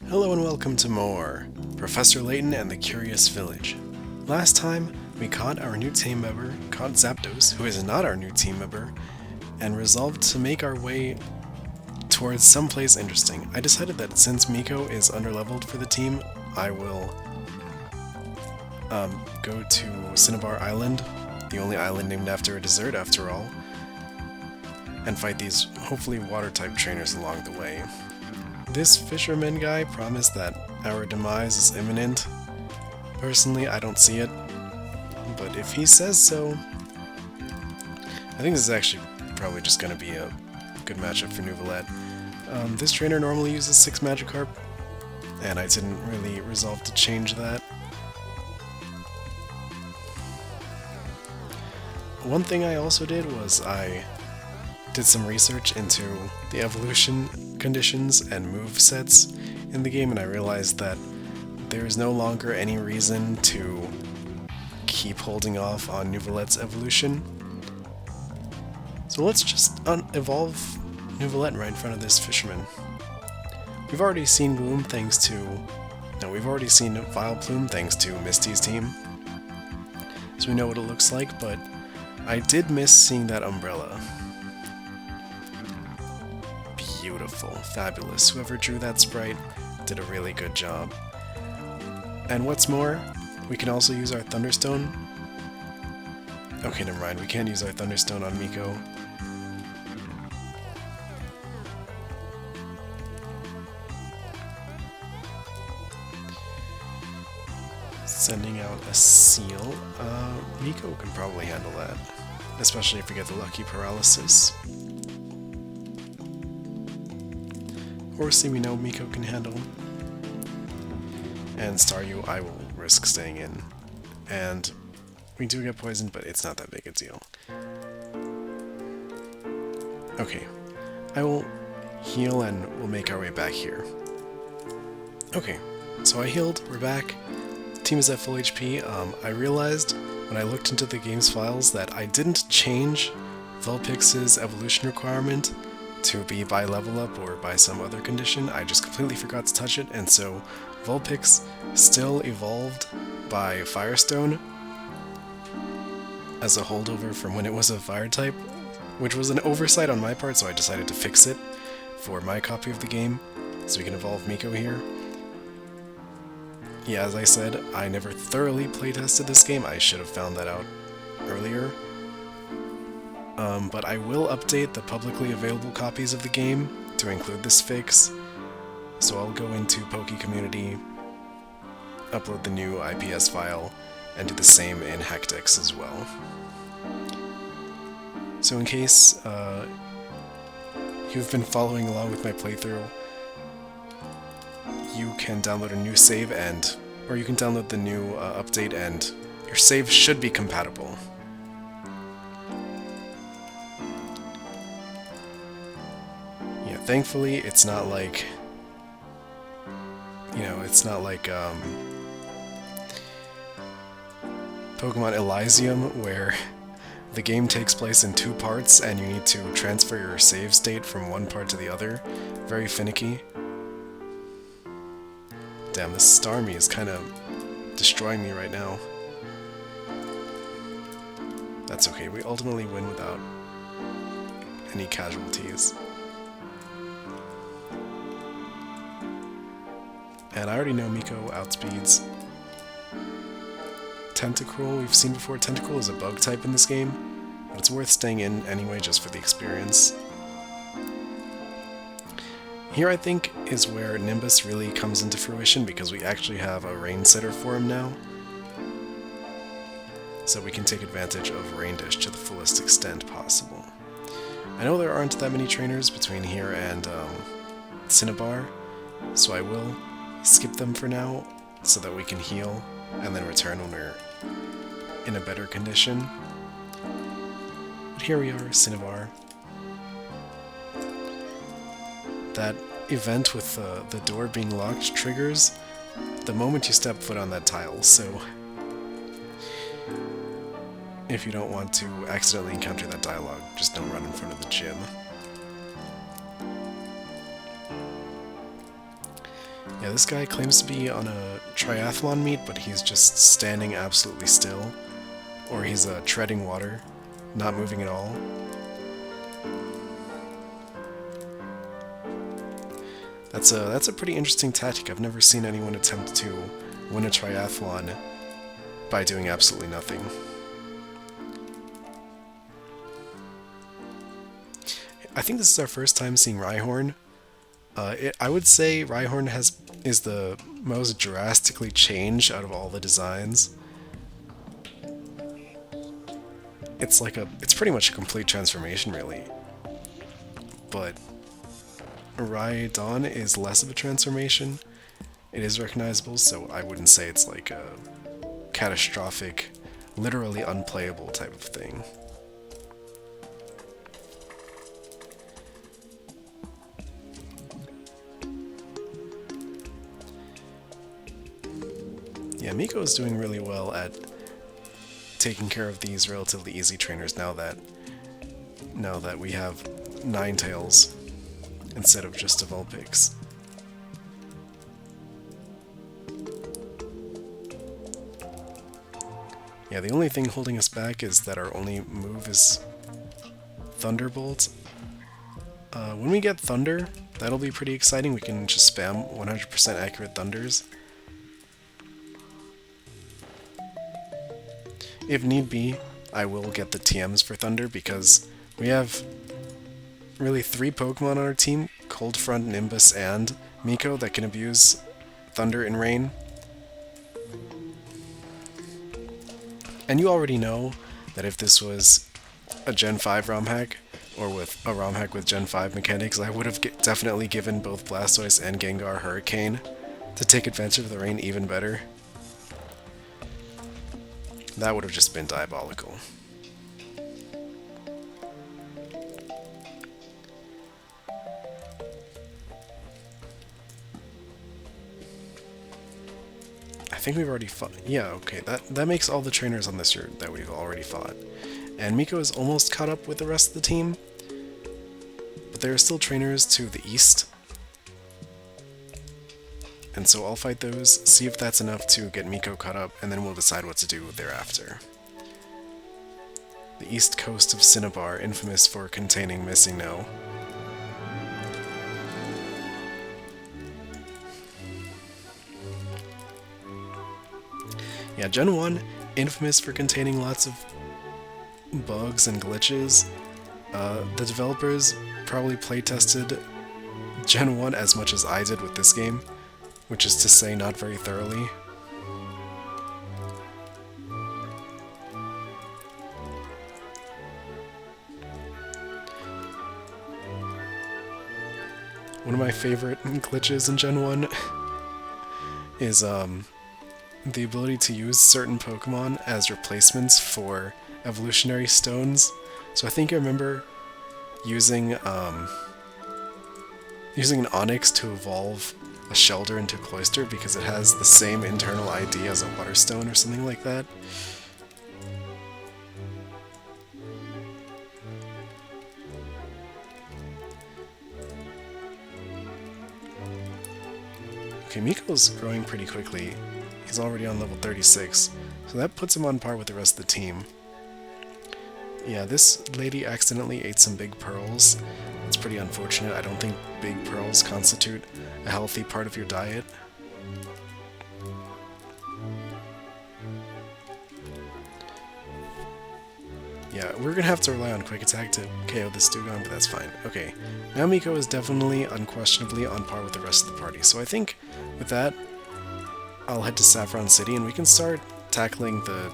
Hello and welcome to more Professor Layton and the Curious Village. Last time, we caught our new team member, caught Zapdos, who is not our new team member, and resolved to make our way towards someplace interesting. I decided that since Miko is underleveled for the team, I will go to Cinnabar Island, the only island named after a dessert after all, and fight these hopefully water-type trainers along the way. This fisherman guy promised that our demise is imminent. Personally, I don't see it, but if he says so, I think this is actually probably just going to be a good matchup for Neuvillette. This trainer normally uses 6 Magikarp, and I didn't really resolve to change that. One thing I also did was I did some research into the evolution conditions and move sets in the game, and I realized that there is no longer any reason to keep holding off on Neuvillette's evolution. So let's just evolve Neuvillette right in front of this fisherman. We've already seen Bloom thanks to... No, we've already seen Vileplume thanks to Misty's team. So we know what it looks like, but I did miss seeing that umbrella. Beautiful, fabulous. Whoever drew that sprite did a really good job. And what's more, we can also use our Thunderstone. Okay, never mind, we can't use our Thunderstone on Miko. Sending out a seal. Miko can probably handle that, especially if we get the lucky paralysis. Horsey we know Miko can handle. And Staryu I will risk staying in. And we do get poisoned, but it's not that big a deal. Okay, I will heal and we'll make our way back here. Okay, so I healed, we're back. Team is at full HP. I realized when I looked into the game's files that I didn't change Vulpix's evolution requirement to be by level up or by some other condition. I just completely forgot to touch it, and so Vulpix still evolved by Firestone as a holdover from when it was a fire type, which was an oversight on my part, so I decided to fix it for my copy of the game so we can evolve Miko here. Yeah, as I said, I never thoroughly playtested this game. I should have found that out earlier. But I will update the publicly available copies of the game to include this fix. So I'll go into Poke Community, upload the new IPS file, and do the same in Hectix as well. So in case you've been following along with my playthrough, you can download a new save or you can download the new update and your save should be compatible. Yeah, thankfully it's not like, it's not like Pokemon Elysium where the game takes place in 2 parts and you need to transfer your save state from one part to the other. Very finicky. Damn, this Starmie is kind of destroying me right now. That's okay, we ultimately win without any casualties. And I already know Miko outspeeds Tentacruel. We've seen before, Tentacruel is a bug type in this game, but it's worth staying in anyway just for the experience. Here I think is where Nimbus really comes into fruition because we actually have a Rain Setter for him now. So we can take advantage of Rain Dish to the fullest extent possible. I know there aren't that many trainers between here and Cinnabar, so I will skip them for now so that we can heal and then return when we're in a better condition. But here we are, Cinnabar. That event with the door being locked triggers the moment you step foot on that tile, so if you don't want to accidentally encounter that dialogue, just don't run in front of the gym. Yeah, this guy claims to be on a triathlon meet, but he's just standing absolutely still. Or he's treading water, not moving at all. That's a pretty interesting tactic. I've never seen anyone attempt to win a triathlon by doing absolutely nothing. I think this is our first time seeing Rhyhorn. I would say Rhyhorn is the most drastically changed out of all the designs. It's pretty much a complete transformation, really. But Rhydon is less of a transformation. It is recognizable, so I wouldn't say it's like a catastrophic, literally unplayable type of thing. Yeah, Miko is doing really well at taking care of these relatively easy trainers now that we have Ninetales instead of just a Vulpix. Yeah, the only thing holding us back is that our only move is Thunderbolt. When we get Thunder, that'll be pretty exciting. We can just spam 100% accurate Thunders. If need be, I will get the TMs for Thunder because we have really 3 Pokemon on our team, Cold Front, Nimbus, and Miko, that can abuse Thunder and Rain. And you already know that if this was a Gen 5 ROM hack, or with a ROM hack with Gen 5 mechanics, I would have definitely given both Blastoise and Gengar Hurricane to take advantage of the rain even better. That would have just been diabolical. I think we've already fought. Yeah, okay, that makes all the trainers on this route that we've already fought. And Miko is almost caught up with the rest of the team, but there are still trainers to the east. And so I'll fight those, see if that's enough to get Miko caught up, and then we'll decide what to do thereafter. The east coast of Cinnabar, infamous for containing Missing No. Yeah, Gen 1, infamous for containing lots of bugs and glitches. The developers probably playtested Gen 1 as much as I did with this game, which is to say not very thoroughly. One of my favorite glitches in Gen 1 is the ability to use certain Pokemon as replacements for evolutionary stones. So I think I remember using an Onyx to evolve a Shelder into a Cloyster because it has the same internal ID as a Waterstone or something like that. Okay, Miko's growing pretty quickly. He's already on level 36, so that puts him on par with the rest of the team. Yeah, this lady accidentally ate some big pearls. It's pretty unfortunate. I don't think big pearls constitute a healthy part of your diet. Yeah, we're gonna have to rely on Quick Attack to KO this Dugong, but that's fine. Okay, now Miko is definitely, unquestionably on par with the rest of the party. So I think with that, I'll head to Saffron City and we can start tackling the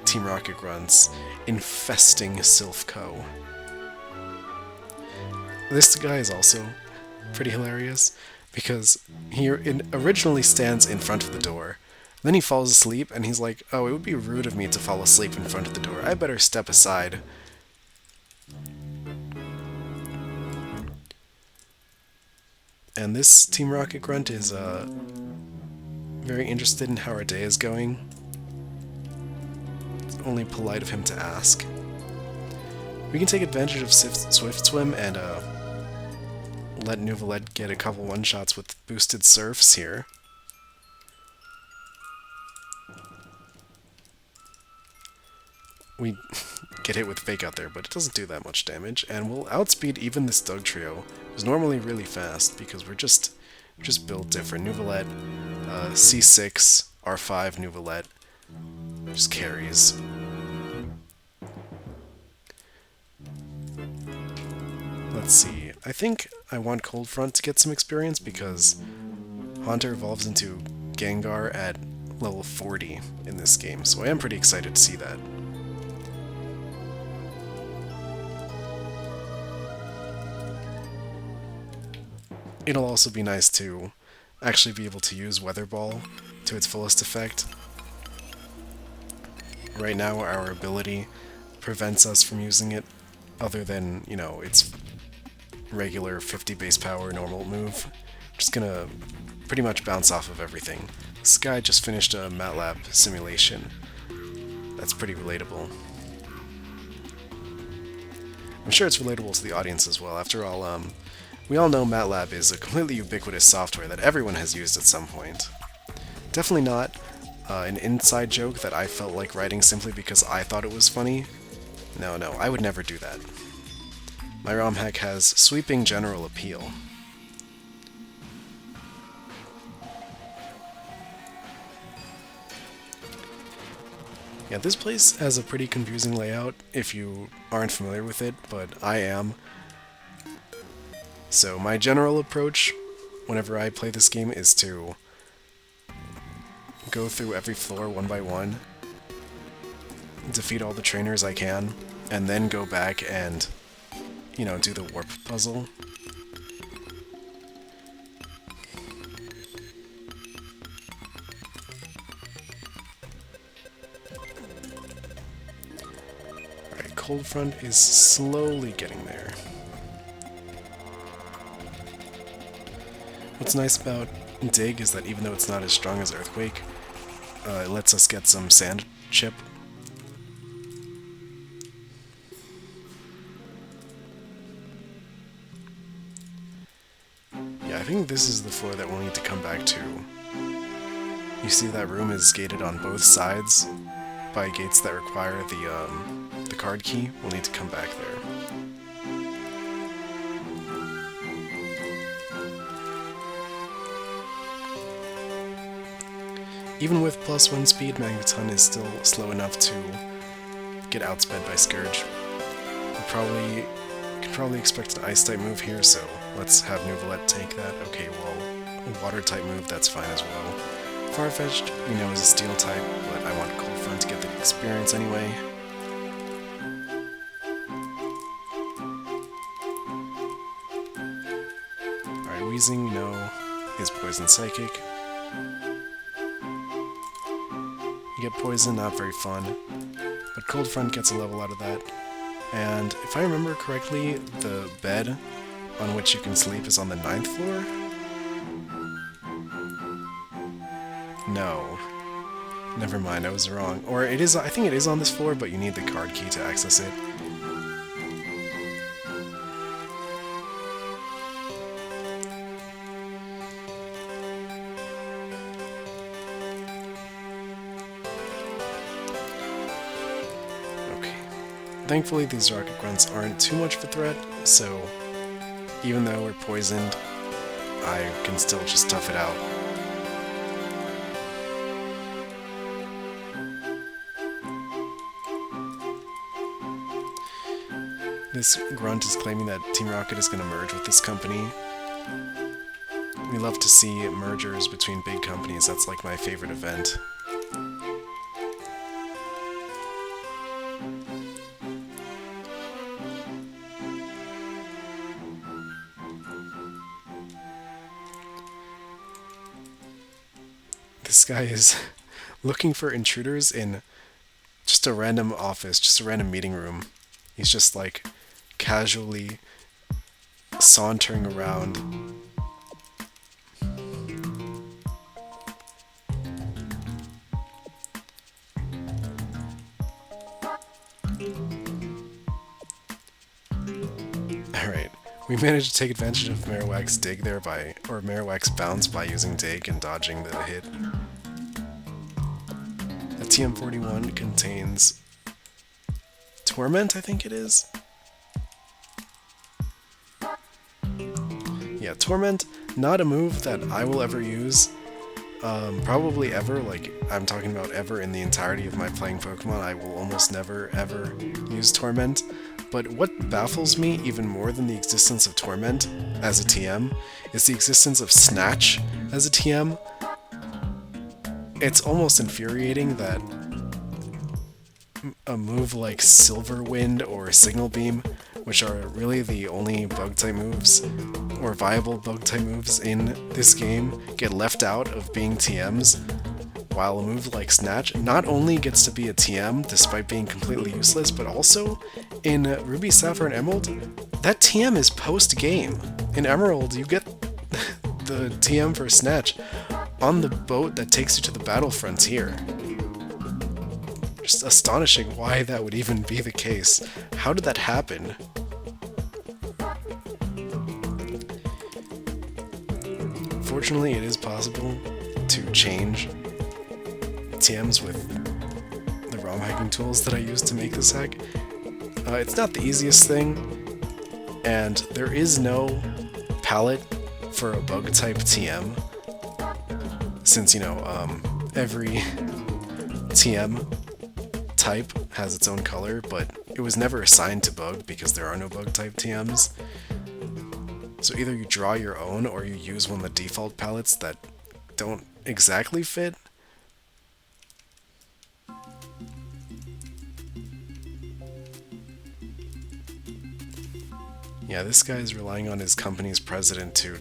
Team Rocket Grunts infesting Silph Co. This guy is also pretty hilarious because he originally stands in front of the door. Then he falls asleep and he's like, oh, it would be rude of me to fall asleep in front of the door. I better step aside. And this Team Rocket Grunt is very interested in how our day is going. It's only polite of him to ask. We can take advantage of Swift Swim and let Nouvellette get a couple one-shots with boosted Silphs here. We get hit with Fake out there, but it doesn't do that much damage, and we'll outspeed even this Doug trio, who's normally really fast, because we're just built different. Nouvellette, C6, R5 Nouvellette, just carries. Let's see, I think I want Cold Front to get some experience, because Haunter evolves into Gengar at level 40 in this game, so I am pretty excited to see that. It'll also be nice to actually be able to use Weather Ball to its fullest effect. Right now, our ability prevents us from using it, other than, you know, its regular 50 base power normal move. Just gonna pretty much bounce off of everything. This guy just finished a MATLAB simulation. That's pretty relatable. I'm sure it's relatable to the audience as well. After all, we all know MATLAB is a completely ubiquitous software that everyone has used at some point. Definitely not an inside joke that I felt like writing simply because I thought it was funny. No, I would never do that. My ROM hack has sweeping general appeal. Yeah, this place has a pretty confusing layout if you aren't familiar with it, but I am. So my general approach whenever I play this game is to go through every floor one by one, defeat all the trainers I can, and then go back and, you know, do the warp puzzle. Alright, Cold Front is slowly getting there. What's nice about Dig is that even though it's not as strong as Earthquake, it lets us get some Sand Chip. Yeah, I think this is the floor that we'll need to come back to. You see that room is gated on both sides by gates that require the card key. We'll need to come back there. Even with +1 speed, Magneton is still slow enough to get outsped by Scourge. We could probably expect an Ice-type move here, so let's have Nouvellette take that. Okay, well, a Water-type move, that's fine as well. Farfetch'd, we know, is a Steel-type, but I want Cold Front to get the experience anyway. Alright, Weezing, we know, is Poison Psychic. You get Poison, not very fun, but Cold Front gets a level out of that. And if I remember correctly, the bed on which you can sleep is on the 9th floor? No. Never mind, I was wrong. Or it is, I think it is on this floor, but you need the card key to access it. Thankfully, these Rocket Grunts aren't too much of a threat, so even though we're poisoned, I can still just tough it out. This Grunt is claiming that Team Rocket is going to merge with this company. We love to see mergers between big companies, that's like my favorite event. This guy is looking for intruders in just a random office, just a random meeting room. He's just like casually sauntering around. Alright, We managed to take advantage of Marowak's dig there or Marowak's bounce by using dig and dodging the hit. A TM41 contains Torment, I think it is? Yeah, Torment, not a move that I will ever use. Probably ever, like, I'm talking about ever in the entirety of my playing Pokemon, I will almost never, ever use Torment. But what baffles me even more than the existence of Torment as a TM is the existence of Snatch as a TM. It's almost infuriating that a move like Silver Wind or Signal Beam, which are really the only Bug-type moves, or viable Bug-type moves in this game, get left out of being TMs, while a move like Snatch not only gets to be a TM despite being completely useless, but also in Ruby, Sapphire, and Emerald, that TM is post-game. In Emerald, you get the TM for Snatch on the boat that takes you to the battle frontier. Just astonishing why that would even be the case. How did that happen? Fortunately, it is possible to change TMs with the ROM hacking tools that I use to make this hack. It's not the easiest thing, and there is no palette for a bug-type TM, since, you know, every TM type has its own color, but it was never assigned to bug because there are no bug-type TMs. So either you draw your own or you use one of the default palettes that don't exactly fit. Yeah, this guy is relying on his company's president to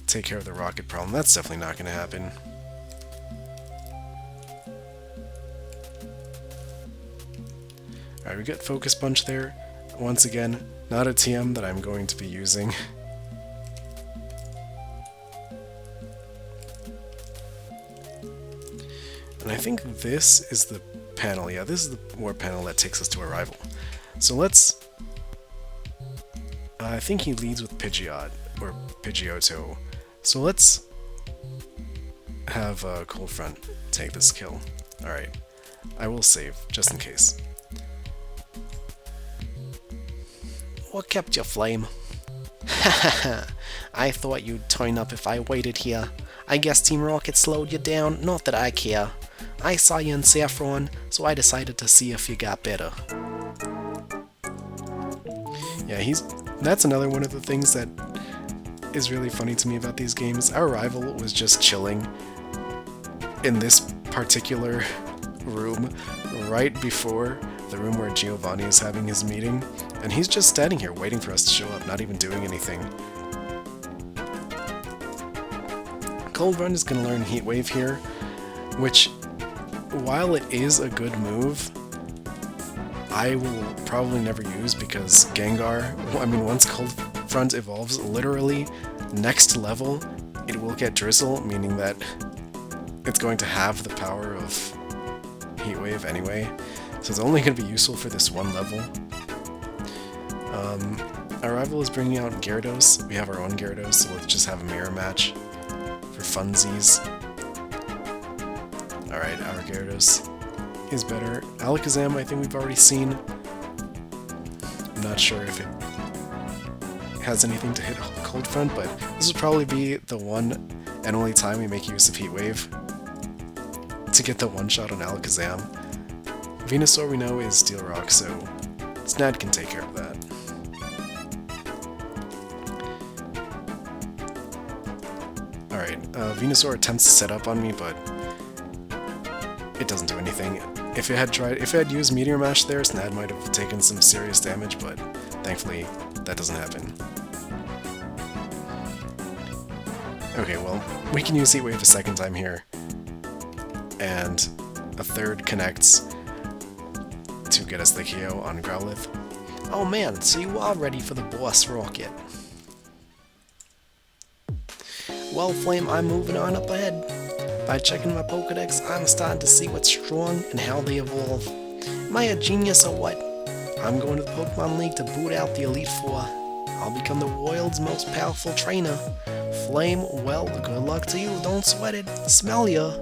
take care of the rocket problem. That's definitely not going to happen. Alright, we got Focus Punch there. Once again, not a TM that I'm going to be using. And I think this is the panel. Yeah, this is the war panel that takes us to Arrival. So let's... I think he leads with Pidgeot, or Pidgeotto. So let's have Cold Front take this kill. Alright, I will save, just in case. What kept you, Flame? Hahaha, I thought you'd turn up if I waited here. I guess Team Rocket slowed you down, not that I care. I saw you in Saffron, so I decided to see if you got better. Yeah, that's another one of the things that is really funny to me about these games. Our rival was just chilling in this particular room right before the room where Giovanni is having his meeting, and he's just standing here waiting for us to show up, not even doing anything. Cold Run is going to learn Heat Wave here, which, while it is a good move, I will probably never use because Gengar, I mean, once Cold Front evolves literally next level, it will get Drizzle, meaning that it's going to have the power of Heat Wave anyway, so it's only going to be useful for this one level. Our rival is bringing out Gyarados. We have our own Gyarados, so let's just have a mirror match for funsies. Alright, our Gyarados is better. Alakazam, I think we've already seen. I'm not sure if it has anything to hit Cold Front, but this will probably be the one and only time we make use of Heat Wave to get the one-shot on Alakazam. Venusaur we know is Steel Rock, so Snad can take care of that. Alright, Venusaur attempts to set up on me, but it doesn't do anything. If it had used Meteor Mash there, Snad might have taken some serious damage, but thankfully that doesn't happen. Okay, well, we can use Heat Wave a second time here, and a third connects to get us the KO on Growlithe. Oh man, so you are ready for the boss rocket. Well, Flame, I'm moving on up ahead. By checking my Pokedex, I'm starting to see what's strong and how they evolve. Am I a genius or what? I'm going to the Pokemon League to boot out the Elite Four. I'll become the world's most powerful trainer. Flame, well, good luck to you. Don't sweat it. Smell ya.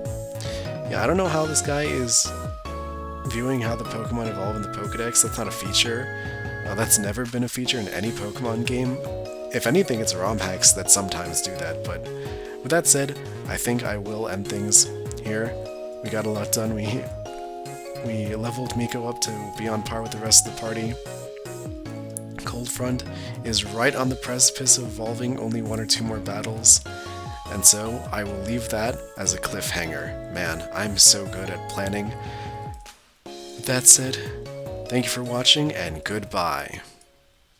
Yeah, I don't know how this guy is viewing how the Pokemon evolve in the Pokedex. That's not a feature. That's never been a feature in any Pokemon game. If anything, it's ROM hacks that sometimes do that, but with that said, I think I will end things here. We got a lot done. We leveled Miko up to be on par with the rest of the party. Cold Front is right on the precipice of evolving, only 1 or 2 more battles. And so, I will leave that as a cliffhanger. Man, I'm so good at planning. That said, thank you for watching, and goodbye.